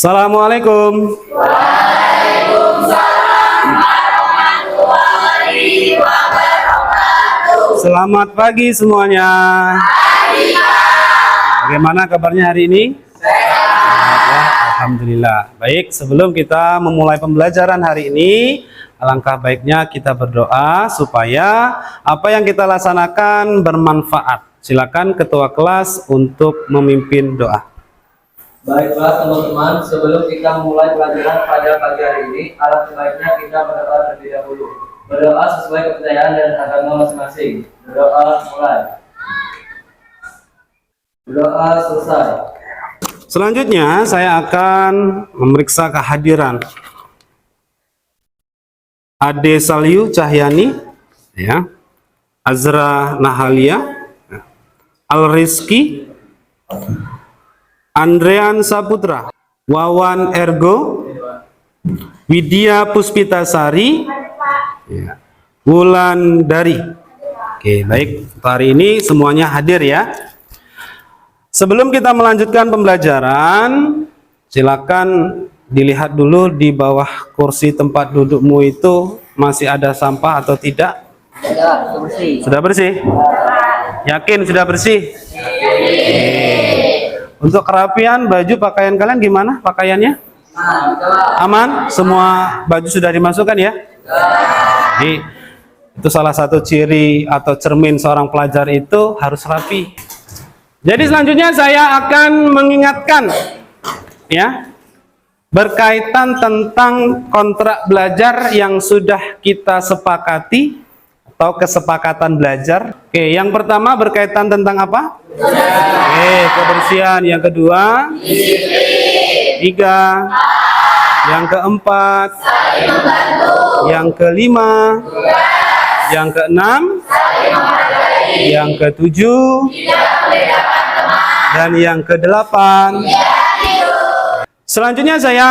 Assalamualaikum. Waalaikumsalam warahmatullahi wabarakatuh. Selamat pagi semuanya. Pagi, Pak. Bagaimana kabarnya hari ini? Sehat. Ya, alhamdulillah. Baik, sebelum kita memulai pembelajaran hari ini, alangkah baiknya kita berdoa supaya apa yang kita laksanakan bermanfaat. Silakan ketua kelas untuk memimpin doa. Baiklah teman-teman, sebelum kita mulai pelajaran pada pagi hari ini, alangkah baiknya kita berdoa terlebih dahulu. Berdoa sesuai kepercayaan dan agama masing-masing. Berdoa mulai. Berdoa selesai. Selanjutnya saya akan memeriksa kehadiran Ade Salyu Cahyani, ya, Azra Nahalia, Al Rizky, Andrean Saputra, Wawan Ergo, Widya Puspitasari, ya, Wulan Dari. Oke, baik. Hari ini semuanya hadir ya. Sebelum kita melanjutkan pembelajaran, silakan dilihat dulu di bawah kursi tempat dudukmu itu masih ada sampah atau tidak? Ya, bersih. Sudah bersih? Yakin sudah bersih? Untuk kerapian baju pakaian kalian gimana pakaiannya? Aman? Semua baju sudah dimasukkan ya? Jadi itu salah satu ciri atau cermin seorang pelajar itu harus rapi. Jadi selanjutnya saya akan mengingatkan ya berkaitan tentang kontrak belajar yang sudah kita sepakati atau kesepakatan belajar. Oke, yang pertama berkaitan tentang apa? Oke, kebersihan. Yang kedua, tiga. Yang keempat, yang kelima, yang keenam, yang ketujuh, dan yang kedelapan. Selanjutnya saya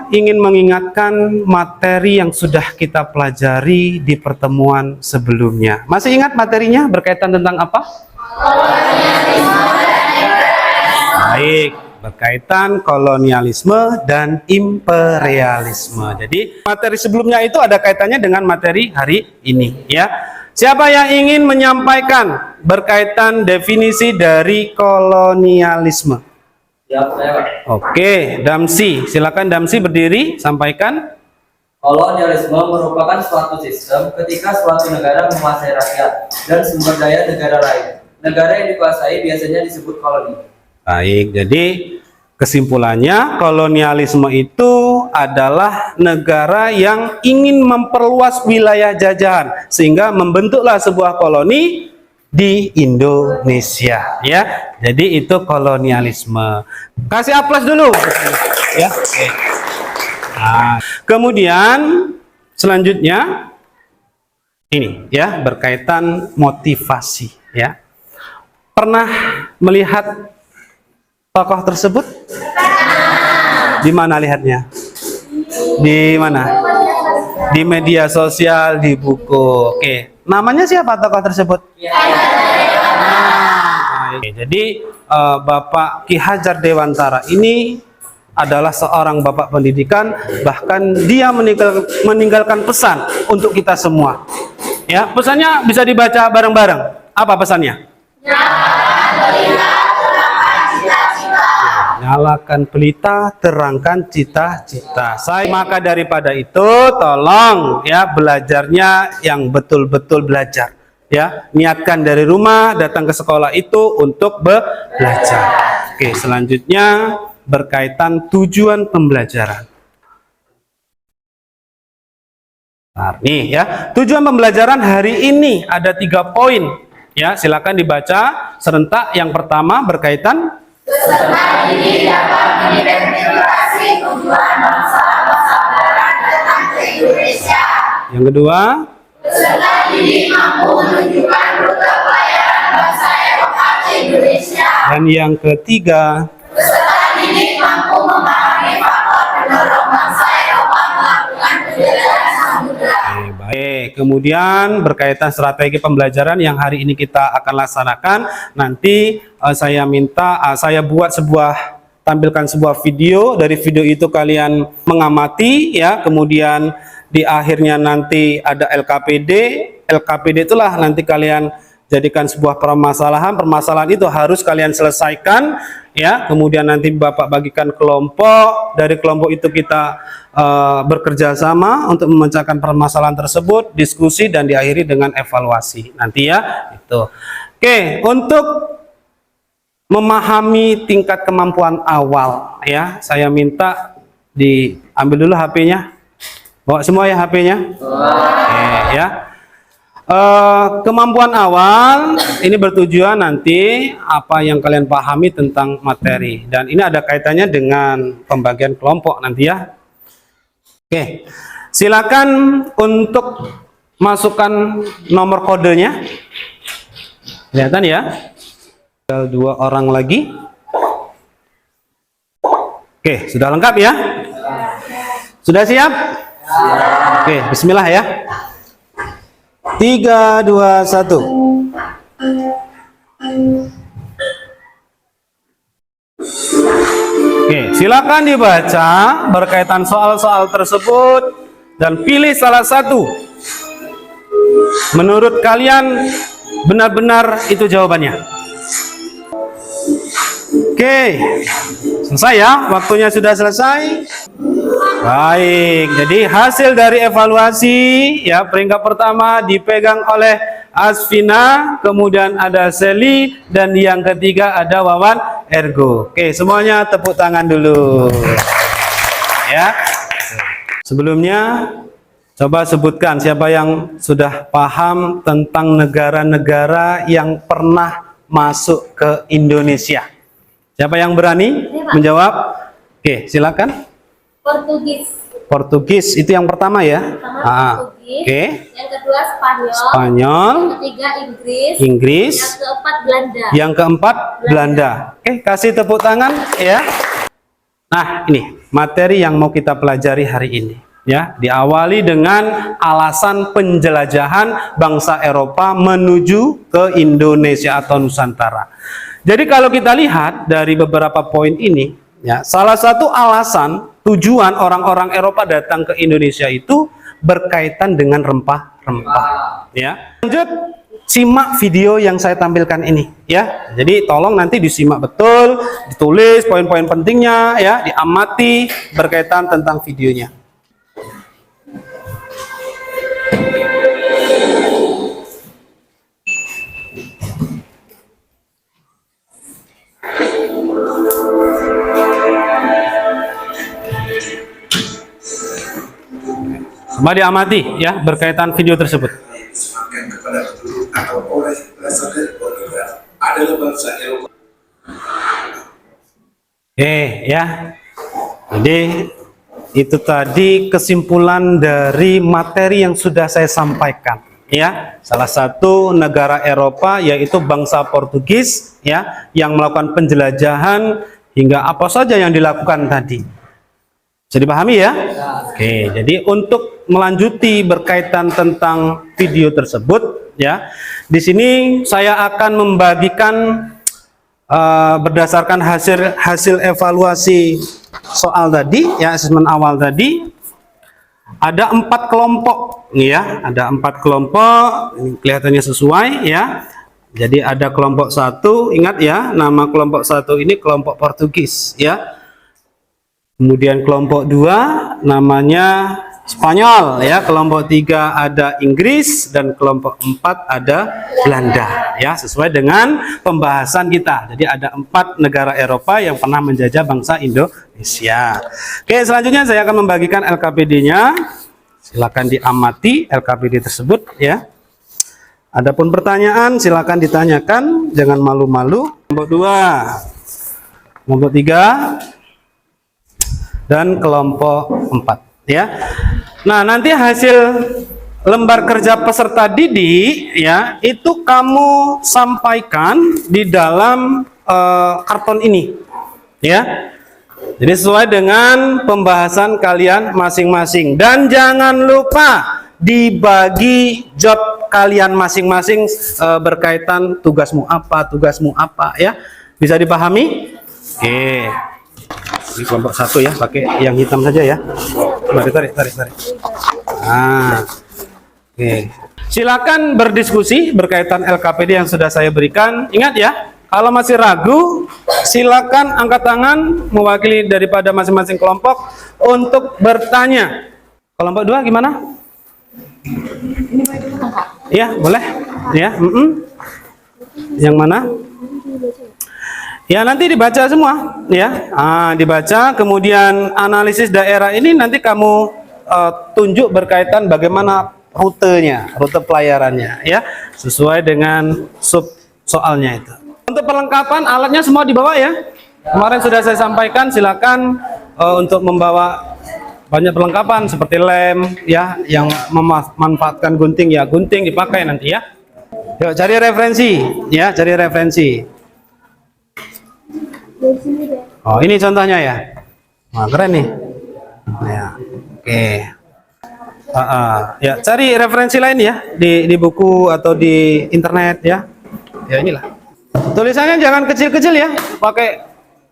ingin mengingatkan materi yang sudah kita pelajari di pertemuan sebelumnya. Masih ingat materinya berkaitan tentang apa? Baik, berkaitan kolonialisme dan imperialisme. Jadi materi sebelumnya itu ada kaitannya dengan materi hari ini ya. Siapa yang ingin menyampaikan berkaitan definisi dari kolonialisme? Ya, saya. Oke, Damsi, silakan Damsi berdiri, sampaikan. Kolonialisme merupakan suatu sistem ketika suatu negara menguasai rakyat dan sumber daya negara lain. Negara yang dikuasai biasanya disebut koloni. Baik, jadi kesimpulannya kolonialisme itu adalah negara yang ingin memperluas wilayah jajahan sehingga membentuklah sebuah koloni di Indonesia ya. Jadi itu kolonialisme. Kasih aplaus dulu ya. Oke. Nah, kemudian selanjutnya ini ya berkaitan motivasi ya. Pernah melihat tokoh tersebut? Di mana lihatnya? Di mana? Di media sosial, di buku. Oke, namanya siapa tokoh tersebut? Oke, jadi Bapak Ki Hajar Dewantara ini adalah seorang bapak pendidikan, bahkan dia meninggalkan pesan untuk kita semua. Ya, pesannya bisa dibaca bareng-bareng. Apa pesannya? Nyalakan pelita, terangkan cita-cita. Maka daripada itu, tolong ya belajarnya yang betul-betul belajar. Ya, niatkan dari rumah datang ke sekolah itu untuk belajar. Oke, selanjutnya berkaitan tujuan pembelajaran. Nah, nih ya, tujuan pembelajaran hari ini ada 3 poin. Ya, silakan dibaca serentak. Yang pertama berkaitan Peserta didik dapat mengidentifikasi tujuan bangsa-bangsa barat datang ke Indonesia. Yang kedua, Peserta didik mampu menunjukkan rute pelayaran bangsa Eropa ke Indonesia. dan yang ketiga, Peserta didik mampu memahami faktor pendorong bangsa Eropa melakukan penjelajahan samudera. baik. Kemudian berkaitan strategi pembelajaran yang hari ini kita akan laksanakan. Nanti saya minta saya buat sebuah tampilkan sebuah video, dari video itu kalian mengamati ya, kemudian di akhirnya nanti ada LKPD. LKPD itulah nanti kalian jadikan sebuah permasalahan. Permasalahan itu harus kalian selesaikan ya, kemudian nanti Bapak bagikan kelompok. Dari kelompok itu kita bekerja sama untuk memecahkan permasalahan tersebut, diskusi, dan diakhiri dengan evaluasi nanti ya. Itu oke. Untuk memahami tingkat kemampuan awal ya, saya minta diambil dulu HP-nya, bawa semua ya HP-nya. Oke, ya. Kemampuan awal ini bertujuan nanti apa yang kalian pahami tentang materi, dan ini ada kaitannya dengan pembagian kelompok nanti ya. Oke, silakan untuk masukkan nomor kodenya. Kelihatan ya, tinggal 2 orang lagi. Oke, sudah lengkap ya? Sudah siap? Oke, bismillah ya. 3, 2, 1. Oke, silakan dibaca berkaitan soal-soal tersebut dan pilih salah satu. Menurut kalian benar-benar itu jawabannya. Oke, selesai ya, waktunya sudah selesai. Baik, jadi hasil dari evaluasi ya, peringkat pertama dipegang oleh Asvina, kemudian ada Seli, dan yang ketiga ada Wawan Ergo. Oke, semuanya tepuk tangan dulu ya. Sebelumnya coba sebutkan siapa yang sudah paham tentang negara-negara yang pernah masuk ke Indonesia. Siapa yang berani menjawab? Oke, silakan. Portugis itu yang pertama ya. Portugis. Oke. Yang kedua Spanyol. Spanyol. Yang ketiga Inggris. Inggris. Yang keempat Belanda. Yang keempat Belanda. Oke, kasih tepuk tangan ya. Nah, ini materi yang mau kita pelajari hari ini ya. Diawali dengan alasan penjelajahan bangsa Eropa menuju ke Indonesia atau Nusantara. Jadi kalau kita lihat dari beberapa poin ini ya, salah satu alasan tujuan orang-orang Eropa datang ke Indonesia itu berkaitan dengan rempah-rempah ya. Lanjut, simak video yang saya tampilkan ini ya. Jadi tolong nanti disimak betul, ditulis poin-poin pentingnya ya, diamati berkaitan tentang videonya. Coba diamati ya berkaitan video tersebut. Semakin kepada penduduk atau oleh berasal dari negara adalah bangsa Eropa. Ya, jadi itu tadi kesimpulan dari materi yang sudah saya sampaikan ya. Salah satu negara Eropa yaitu bangsa Portugis ya, yang melakukan penjelajahan hingga apa saja yang dilakukan tadi. Bisa dipahami ya? Oke, jadi untuk melanjuti berkaitan tentang video tersebut ya, di sini saya akan membagikan berdasarkan hasil evaluasi soal tadi ya, asesmen awal tadi, ada 4 kelompok ya, ada 4 kelompok, ini kelihatannya sesuai ya. Jadi ada kelompok 1, ingat ya, nama kelompok 1 ini kelompok Portugis ya. Kemudian kelompok 2 namanya Spanyol ya, kelompok 3 ada Inggris, dan kelompok 4 ada Belanda ya, sesuai dengan pembahasan kita. Jadi ada 4 negara Eropa yang pernah menjajah bangsa Indonesia. Oke, selanjutnya saya akan membagikan LKPD-nya. Silakan diamati LKPD tersebut ya. Adapun pertanyaan silakan ditanyakan, jangan malu-malu. Kelompok 2, kelompok 3, dan kelompok 4 ya. Nah, nanti hasil lembar kerja peserta didik ya, itu kamu sampaikan di dalam karton ini ya. Jadi sesuai dengan pembahasan kalian masing-masing, dan jangan lupa dibagi job kalian masing-masing berkaitan tugasmu apa ya. Bisa dipahami? Oke. Ini kelompok 1 ya, pakai yang hitam saja ya. Mari tarik. Nah, oke. Silakan berdiskusi berkaitan LKPD yang sudah saya berikan. Ingat ya, kalau masih ragu, silakan angkat tangan mewakili daripada masing-masing kelompok untuk bertanya. Kelompok 2 gimana? Ya, boleh. Ya, Yang mana? Ya, nanti dibaca semua, ya. Dibaca, kemudian analisis daerah ini nanti kamu tunjuk berkaitan bagaimana rutenya, rute pelayarannya, ya, sesuai dengan sub soalnya itu. Untuk perlengkapan alatnya semua dibawa ya. Kemarin sudah saya sampaikan, silakan untuk membawa banyak perlengkapan seperti lem, ya, yang memanfaatkan gunting ya, gunting dipakai nanti ya. Yuk cari referensi, ya, cari referensi. Oh, ini contohnya ya. Wah, keren nih. Ya, oke. Ya, cari referensi lain ya di buku atau di internet ya. Ya, inilah. Tulisannya jangan kecil-kecil ya, pakai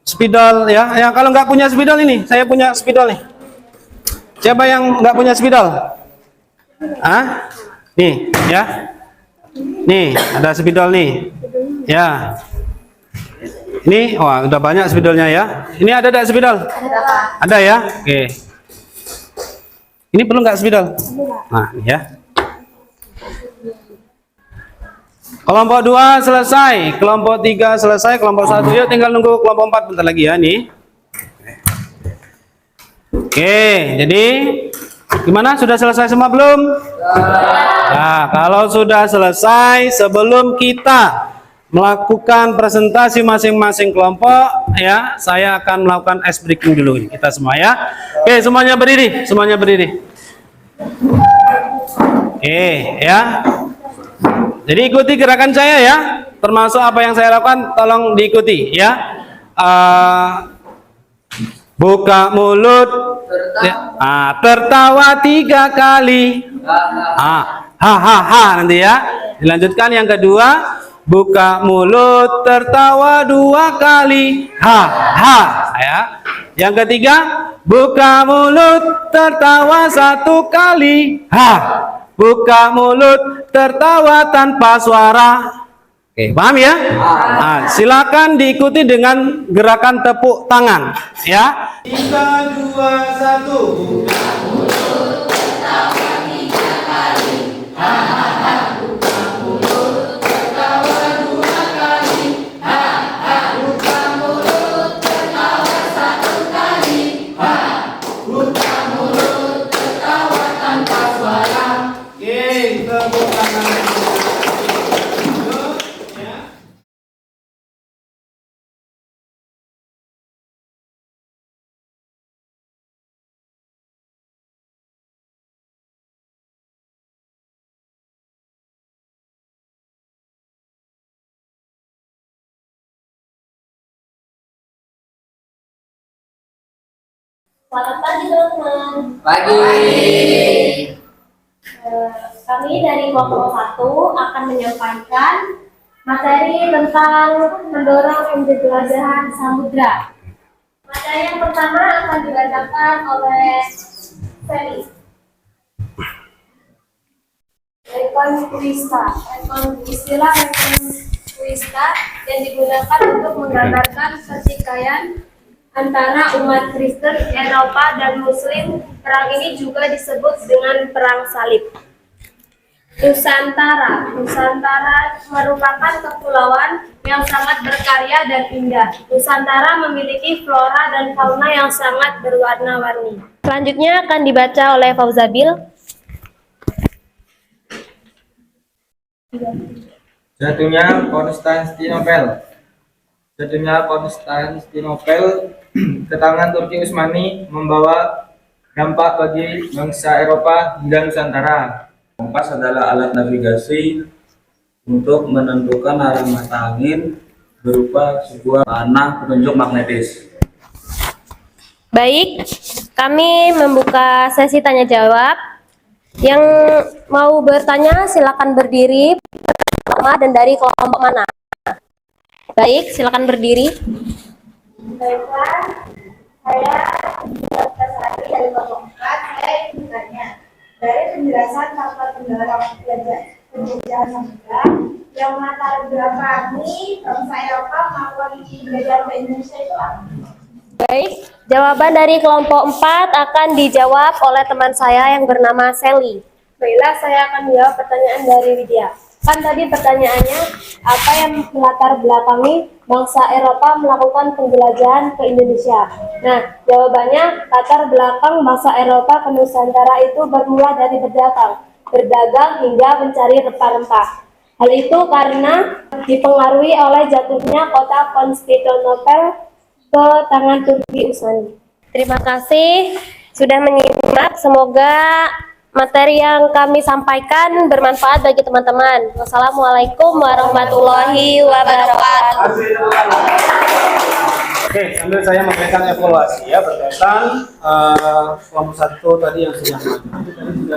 spidol ya. Yang kalau nggak punya spidol ini, saya punya spidol nih. Siapa yang nggak punya spidol? Nih, ya. Nih, ada spidol nih. Ya. Ini, wah, udah banyak spidolnya ya. Ini ada enggak spidol? Ada ya? Oke. Ini perlu nggak spidol? Nah, ya. Kelompok 2 selesai, kelompok 3 selesai, kelompok 1 yuk tinggal nunggu kelompok 4 bentar lagi ya nih. Oke, jadi gimana? Sudah selesai semua belum? Nah, kalau sudah selesai, sebelum kita melakukan presentasi masing-masing kelompok ya, saya akan melakukan ice breaking dulu ini kita semua ya. Oke, semuanya berdiri, semuanya berdiri. Oke, ya. Jadi ikuti gerakan saya ya, termasuk apa yang saya lakukan tolong diikuti ya. Buka mulut, tertawa 3 kali. Nanti ya. Dilanjutkan yang kedua, buka mulut, tertawa 2 kali. Ya. Yang ketiga, buka mulut, tertawa 1 kali. Buka mulut, tertawa tanpa suara. Oke, paham ya? Silakan diikuti dengan gerakan tepuk tangan ya. 3, 2, 1. Buka mulut, tertawa 3 kali. Buka mulut, tertawa 2 kali. Buka mulut, tertawa 1 kali. Buka mulut, tertawa tanpa suara. Oke, tepuk tangan. Selamat pagi teman-teman. Pagi. Kami dari kelompok 1 akan menyampaikan materi tentang mendorong penjelajahan samudra. Materi yang pertama akan dibacakan oleh Feli. Rekonquista. Istilah rekonquista yang digunakan untuk menggambarkan pertikaian antara umat Kristen Eropa dan Muslim. Perang ini juga disebut dengan perang salib. Nusantara. Nusantara merupakan kepulauan yang sangat berkarya dan indah. Nusantara memiliki flora dan fauna yang sangat berwarna-warni. Selanjutnya akan dibaca oleh Fauzabil. Jatuhnya Konstantinopel. Jatuhnya Konstantinopel ke tangan Turki Utsmani membawa dampak bagi bangsa Eropa hingga Nusantara. Kompas adalah alat navigasi untuk menentukan arah mata angin berupa sebuah panah petunjuk magnetis. Baik, kami membuka sesi tanya jawab. Yang mau bertanya silakan berdiri dan dari kelompok mana. Baik, silakan berdiri. Baiklah. Saya Sari dari kelompok 4. Saya ingin bertanya dari penjelasan faktor pendorong penjajahan samudra yang latar belakangi bangsa Eropa melakukan penjajahan ke Indonesia itu apa? Baik, jawaban dari kelompok 4 akan dijawab oleh teman saya yang bernama Sally. Baiklah, saya akan menjawab pertanyaan dari Widya. Kan tadi pertanyaannya, apa yang melatar belakangi bangsa Eropa melakukan penjelajahan ke Indonesia? Nah, jawabannya latar belakang bangsa Eropa ke Nusantara itu bermula dari berdagang hingga mencari rempah-rempah. Hal itu karena dipengaruhi oleh jatuhnya kota Konstantinopel ke tangan Turki Utsmani. Terima kasih sudah menyimak. Semoga materi yang kami sampaikan bermanfaat bagi teman-teman. Wassalamualaikum warahmatullahi wabarakatuh. Oke, sambil saya memberikan evaluasi ya berkaitan kelompok 1 tadi yang sudah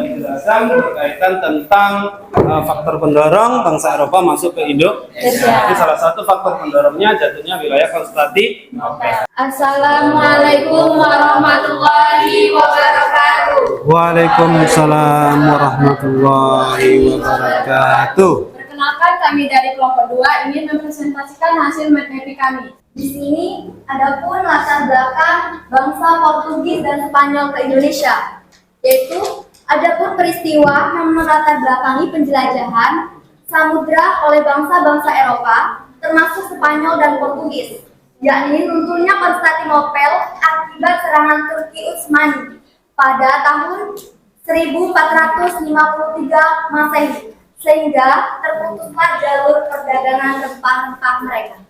dijelaskan berkaitan tentang faktor pendorong bangsa Eropa masuk ke Indonesia. Jadi salah satu faktor pendorongnya jatuhnya wilayah Konstantinopel. Assalamualaikum warahmatullahi wabarakatuh. Waalaikumsalam warahmatullahi wabarakatuh. Perkenalkan, kami dari kelompok 2 ingin mempresentasikan hasil materi kami. Di sini adapun latar belakang bangsa Portugis dan Spanyol ke Indonesia, yaitu adapun peristiwa yang melatar belakangi penjelajahan samudra oleh bangsa-bangsa Eropa, termasuk Spanyol dan Portugis, yakni runtuhnya Konstantinopel akibat serangan Turki Utsmani pada tahun 1453 Masehi, sehingga terputuslah jalur perdagangan rempah-rempah mereka.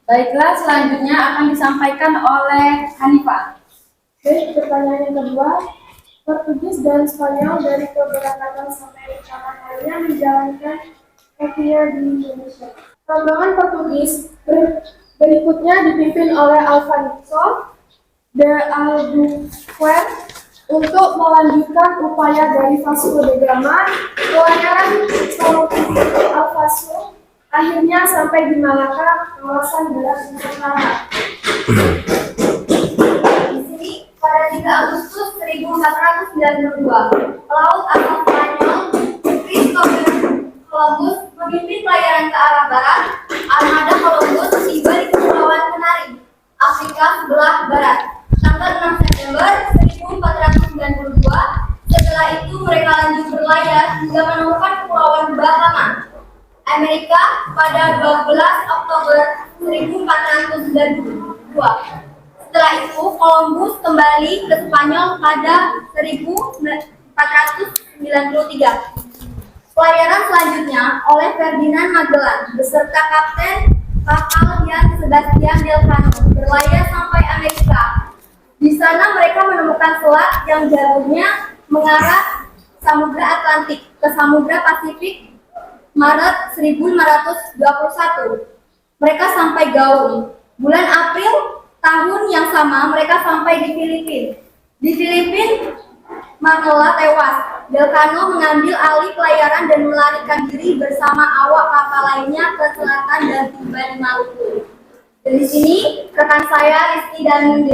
Baiklah, selanjutnya akan disampaikan oleh Hanifah. Baik, pertanyaan yang kedua, Portugis dan Spanyol dari keberangkatan sampai rencana lainnya menjalankan kakinya di Indonesia. Rombongan Portugis berikutnya dipimpin oleh Alfonso de Albuquerque untuk melanjutkan upaya dari Vasco da Gama. Pelayaran Alfonso akhirnya sampai di Malaka, kawasan barat Nusantara. Di sini, pada 3 Agustus 1492, pelaut asal Spanyol, Christopher Columbus, memimpin pelayaran ke arah barat. Armada Columbus tiba di Kepulauan Canary, Afrika sebelah barat, tanggal 6 September 1492. Setelah itu, mereka lanjut berlayar hingga menemukan Kepulauan Bahama, Amerika pada 12 Oktober 1492. Setelah itu, Columbus kembali ke Spanyol pada 1493. Pelayaran selanjutnya oleh Ferdinand Magellan beserta kapten kapal Jan Sebastian Elcano berlayar sampai Amerika. Di sana mereka menemukan selat yang jalurnya mengarah Samudra Atlantik ke Samudra Pasifik. Maret 1521, mereka sampai Gaul. Bulan April tahun yang sama, mereka sampai di Filipina. Di Filipina, Magellan tewas. Elcano mengambil alih pelayaran dan melarikan diri bersama awak kapal lainnya ke selatan dan tiba di Maluku. Dari sini, rekan saya Rizky dan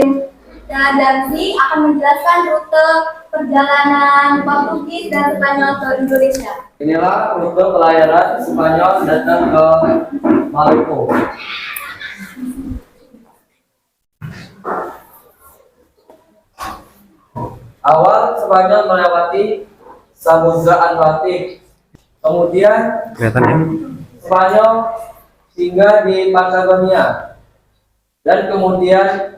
Dansi akan menjelaskan rute perjalanan Portugis dan Spanyol ke Indonesia. Inilah rute pelayaran Spanyol datang ke Maluku. Awal Spanyol melewati Samudra Atlantik, kemudian Spanyol singgah di Patagonia, dan kemudian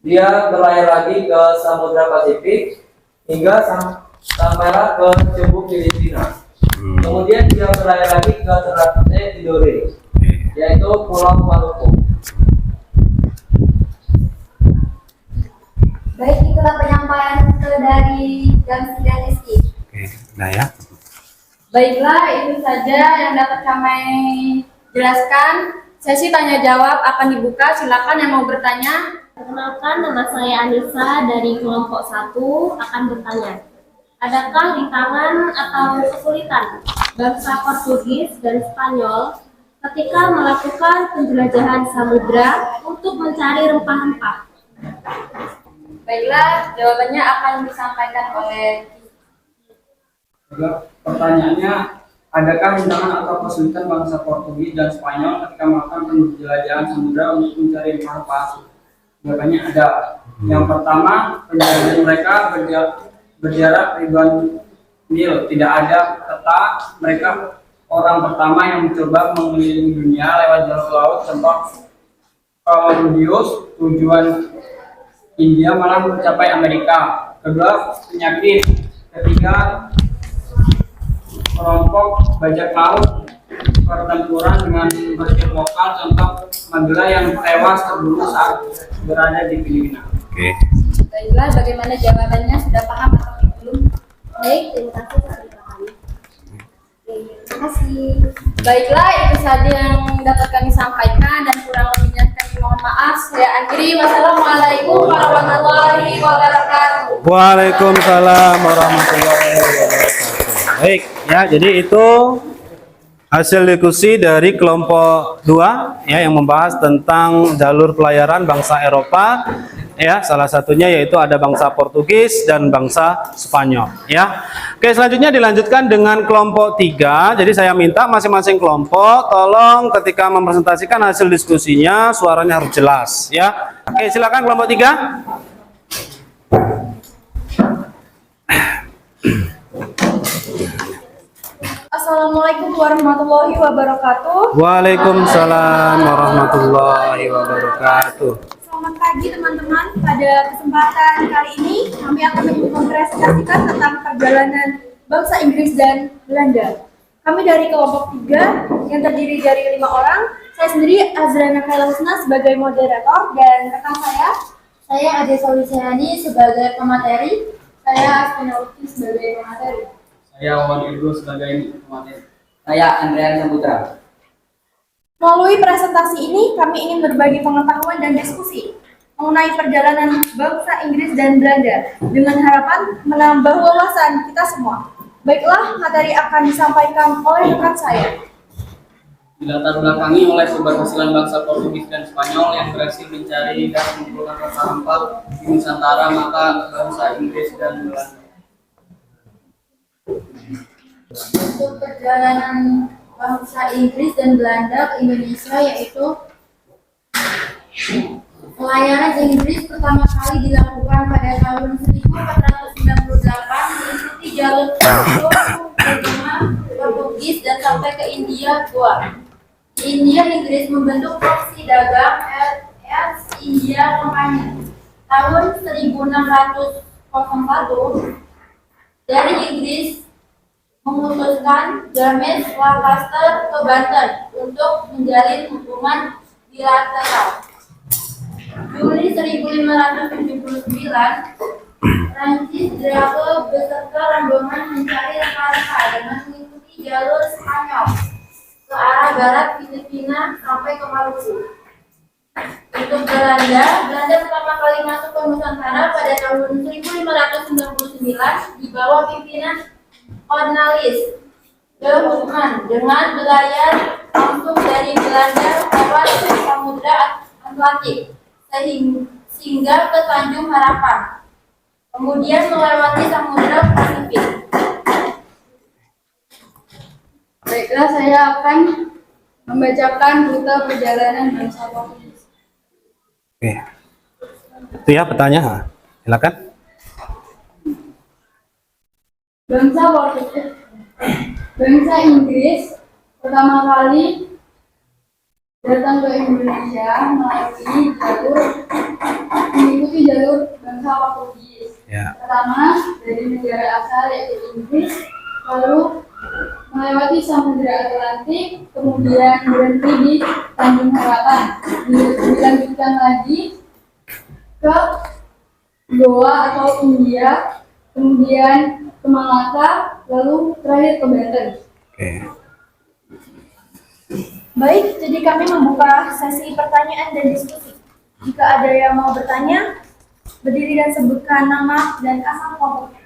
dia berlayar lagi ke Samudra Pasifik hingga sampailah ke Cebu Filipina. Kemudian dia berlayar lagi ke Ternate Tidore, yaitu Pulau Maluku. Baik, itulah penyampaian dari Damsi dan Rizky. Oke, nah ya. Baiklah, itu saja yang dapat kami jelaskan. Sesi tanya jawab akan dibuka. Silakan yang mau bertanya. Perkenalkan, nama saya Anissa dari kelompok 1 akan bertanya. Adakah rintangan atau kesulitan bangsa Portugis dan Spanyol ketika melakukan penjelajahan samudra untuk mencari rempah-rempah? Baiklah, jawabannya akan disampaikan oleh Pertanyaannya, adakah rintangan atau kesulitan bangsa Portugis dan Spanyol ketika melakukan penjelajahan samudra untuk mencari rempah-rempah? Jawabannya ada. Yang pertama, penjelajahan mereka berjarak ribuan mil, tidak ada peta. Mereka orang pertama yang mencoba mengelilingi dunia lewat jalur laut. Contoh, Columbus, tujuan India malah mencapai Amerika. Kedua, penyakit. Ketiga, kelompok bajak laut pertempuran dengan bertiup lokal, contoh Mandela yang tewas terbunuh saat berada di Filipina. Oke. Baiklah, bagaimana jawabannya? Sudah paham atau belum? Baik, terima kasih telah dipahami. Terima kasih. Baiklah, itu saja yang dapat kami sampaikan dan kurang lebihnya kami mohon maaf. Saya akhiri. Wassalamualaikum warahmatullahi wabarakatuh. Waalaikumsalam warahmatullahi wabarakatuh. Baik, ya, jadi itu hasil diskusi dari kelompok 2 ya yang membahas tentang jalur pelayaran bangsa Eropa ya, salah satunya yaitu ada bangsa Portugis dan bangsa Spanyol ya. Oke, selanjutnya dilanjutkan dengan kelompok 3. Jadi saya minta masing-masing kelompok tolong ketika mempresentasikan hasil diskusinya suaranya harus jelas ya. Oke, silakan kelompok 3. Assalamualaikum warahmatullahi wabarakatuh. Waalaikumsalam warahmatullahi wabarakatuh. Selamat pagi teman-teman. Pada kesempatan kali ini kami akan mempresentasikan tentang perjalanan bangsa Inggris dan Belanda. Kami dari kelompok 3 yang terdiri dari 5 orang. Saya sendiri Azrana Kailausna sebagai moderator dan rekan saya Ade Solisani sebagai pemateri. Saya Astina Lutfi sebagai pemateri. Saya Wan Irgo sebagai pemateri. Saya Andrean Saputra. Melalui presentasi ini, kami ingin berbagi pengetahuan dan diskusi mengenai perjalanan bangsa Inggris dan Belanda dengan harapan menambah wawasan kita semua. Baiklah, materi akan disampaikan oleh rekan saya. Dilatar belakangi oleh keberhasilan bangsa Portugis dan Spanyol yang berhasil mencari dan mengumpulkan rempah-rempah di Nusantara, maka bangsa Inggris dan Belanda. Untuk perjalanan bangsa Inggris dan Belanda ke Indonesia yaitu pelayaran Inggris pertama kali dilakukan pada tahun 1498 mengikuti jalur Portugis dan sampai ke India Goa. Di India, Inggris membentuk proksi dagang East India Company. Tahun 1601 dari Inggris memutuskan James Lancaster ke Banten untuk menjalin hubungan bilateral. Juli 1579, Prancis Drake beserta rombongan mencari rempah-rempah dengan mengikuti jalur Spanyol ke arah barat Filipina sampai ke Maluku. Untuk Belanda pertama kali masuk ke Nusantara pada tahun 1599 di bawah pimpinan Cornelis de Houtman dengan berlayar langsung dari Belanda lewat Samudra Atlantik sehingga ke Tanjung Harapan, kemudian melewati Samudra Pasifik. Baiklah, saya akan membacakan rute perjalanan bangsa Portugis. Oke. Itu ya petanya. Silakan. Bangsa Inggris pertama kali datang ke Indonesia mengikuti jalur bangsa Portugis. Ya. Pertama dari negara asal yaitu Inggris, lalu melewati Samudra Atlantik, kemudian berhenti di Tanjung Harapan, dilanjutkan lagi ke Goa atau India, kemudian ke Malaka, lalu terakhir ke Banten. Oke. Baik, jadi kami membuka sesi pertanyaan dan diskusi. Jika ada yang mau bertanya, berdiri dan sebutkan nama dan asal kelompoknya.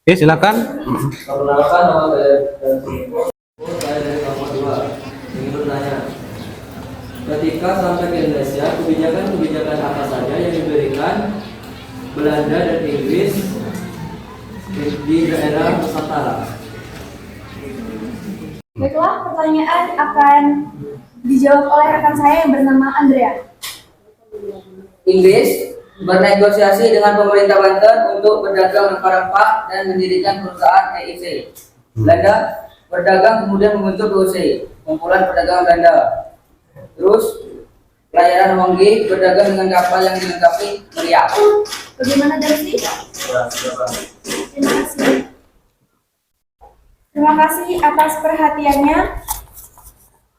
Oke, silakan. Perkenalkan nama saya dari kelompok 2. ketika sampai ke Indonesia, kebijakan-kebijakan apa saja yang diberikan Belanda dan Inggris di daerah Nusantara? Baiklah, pertanyaan akan dijawab oleh rekan saya yang bernama Andrea. Inggris bernegosiasi dengan pemerintah Banten untuk berdagang rempah-rempah dan mendirikan perusahaan EIC. Belanda berdagang kemudian membentuk POC, kumpulan perdagangan Belanda. Terus pelayaran Honggi berdagang dengan kapal yang dilengkapi meriam. Bagaimana Darcy? Terima kasih. Terima kasih atas perhatiannya.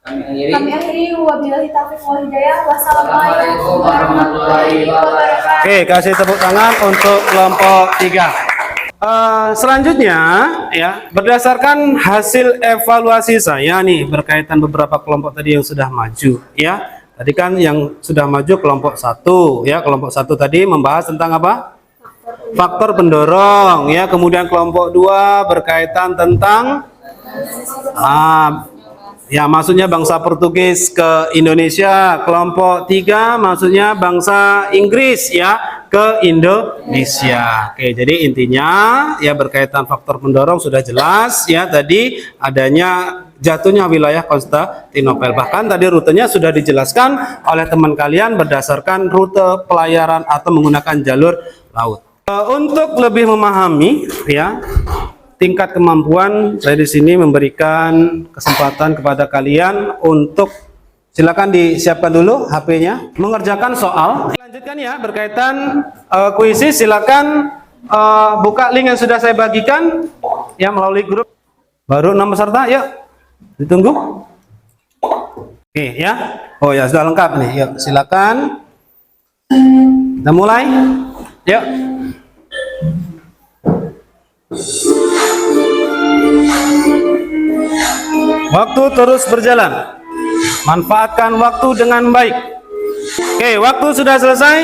Kami akhiri wabillahi taufiq wal hidayah. Wassalamualaikum warahmatullahi wabarakatuh. Oke, kasih tepuk tangan untuk kelompok 3. Selanjutnya ya, berdasarkan hasil evaluasi saya nih berkaitan beberapa kelompok tadi yang sudah maju ya. Tadi kan yang sudah maju kelompok 1 ya, kelompok 1 tadi membahas tentang apa? Faktor pendorong ya. Kemudian kelompok 2 berkaitan tentang ya, maksudnya bangsa Portugis ke Indonesia. Kelompok 3 maksudnya bangsa Inggris ya ke Indonesia. Oke, jadi intinya ya berkaitan faktor pendorong sudah jelas ya, tadi adanya jatuhnya wilayah Konstantinopel. Bahkan tadi rutenya sudah dijelaskan oleh teman kalian berdasarkan rute pelayaran atau menggunakan jalur laut. Untuk lebih memahami ya tingkat kemampuan, saya di sini memberikan kesempatan kepada kalian untuk silakan disiapkan dulu HP-nya, mengerjakan soal. Lanjutkan ya berkaitan kuisis, silakan buka link yang sudah saya bagikan ya melalui grup. Baru 6 peserta, yuk ditunggu. Oke ya, oh ya sudah lengkap nih, yuk silakan. Kita mulai, yuk. Waktu terus berjalan. Manfaatkan waktu dengan baik. Oke, waktu sudah selesai.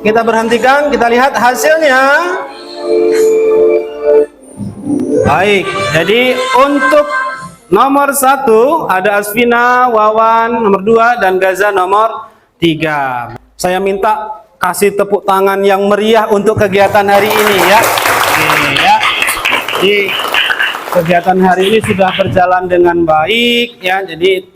Kita berhentikan, kita lihat hasilnya. Baik, jadi untuk nomor 1 ada Asvina, Wawan nomor 2 dan Gaza nomor 3. Saya minta kasih tepuk tangan yang meriah untuk kegiatan hari ini ya. Oke, ya. Jadi kegiatan hari ini sudah berjalan dengan baik ya, jadi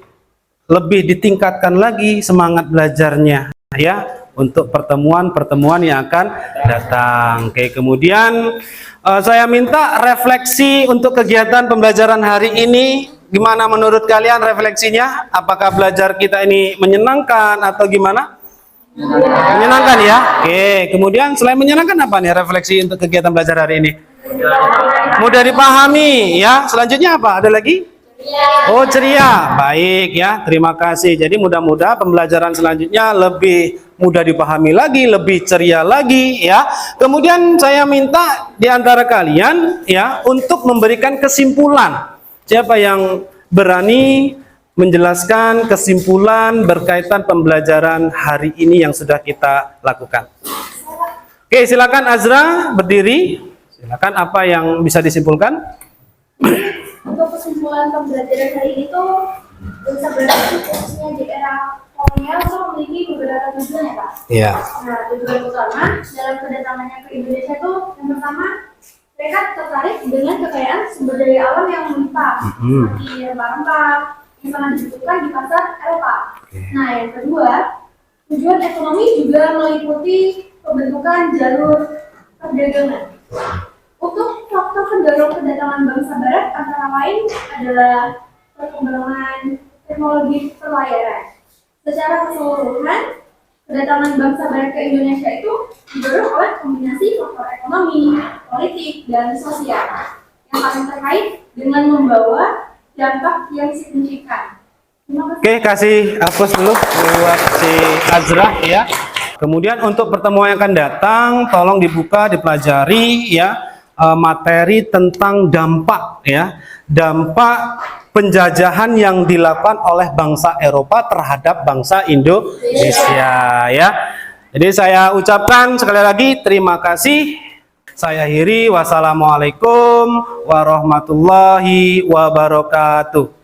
lebih ditingkatkan lagi semangat belajarnya ya untuk pertemuan-pertemuan yang akan datang. Oke, kemudian saya minta refleksi untuk kegiatan pembelajaran hari ini. Gimana menurut kalian refleksinya? Apakah belajar kita ini menyenangkan atau gimana? Menyenangkan ya. Oke, kemudian selain menyenangkan apa nih refleksi untuk kegiatan belajar hari ini? Mudah dipahami ya. Selanjutnya apa? Ada lagi? Oh, ceria. Baik ya, terima kasih. Jadi mudah-mudahan pembelajaran selanjutnya lebih mudah dipahami lagi, lebih ceria lagi ya. Kemudian saya minta di antara kalian ya untuk memberikan kesimpulan. Siapa yang berani menjelaskan kesimpulan berkaitan pembelajaran hari ini yang sudah kita lakukan? Oke, silakan Azra berdiri. Silakan, apa yang bisa disimpulkan? Untuk kesimpulan pembelajaran hari ini tuh bangsa Belanda khususnya di era kolonial tuh memiliki beberapa tujuan ya Pak. Iya. Nah, tujuan utama dalam kedatangannya ke Indonesia tuh yang pertama mereka tertarik dengan kekayaan sumber daya alam yang melimpah seperti rempah-rempah yang sangat dibutuhkan di pasar Eropa. Nah, yang kedua tujuan ekonomi juga meliputi pembentukan jalur perdagangan. Untuk faktor pendorong kedatangan bangsa Barat antara lain adalah perkembangan teknologi pelayaran. Secara keseluruhan, kedatangan bangsa Barat ke Indonesia itu didorong oleh kombinasi faktor ekonomi, politik, dan sosial yang paling terkait dengan membawa dampak yang signifikan. Oke, kasih hapus dulu buat si Azra ya. Kemudian untuk pertemuan yang akan datang, tolong dibuka, dipelajari ya. Materi tentang dampak ya, dampak penjajahan yang dilakukan oleh bangsa Eropa terhadap bangsa Indonesia ya. Jadi saya ucapkan sekali lagi terima kasih. Saya akhiri, wassalamualaikum warahmatullahi wabarakatuh.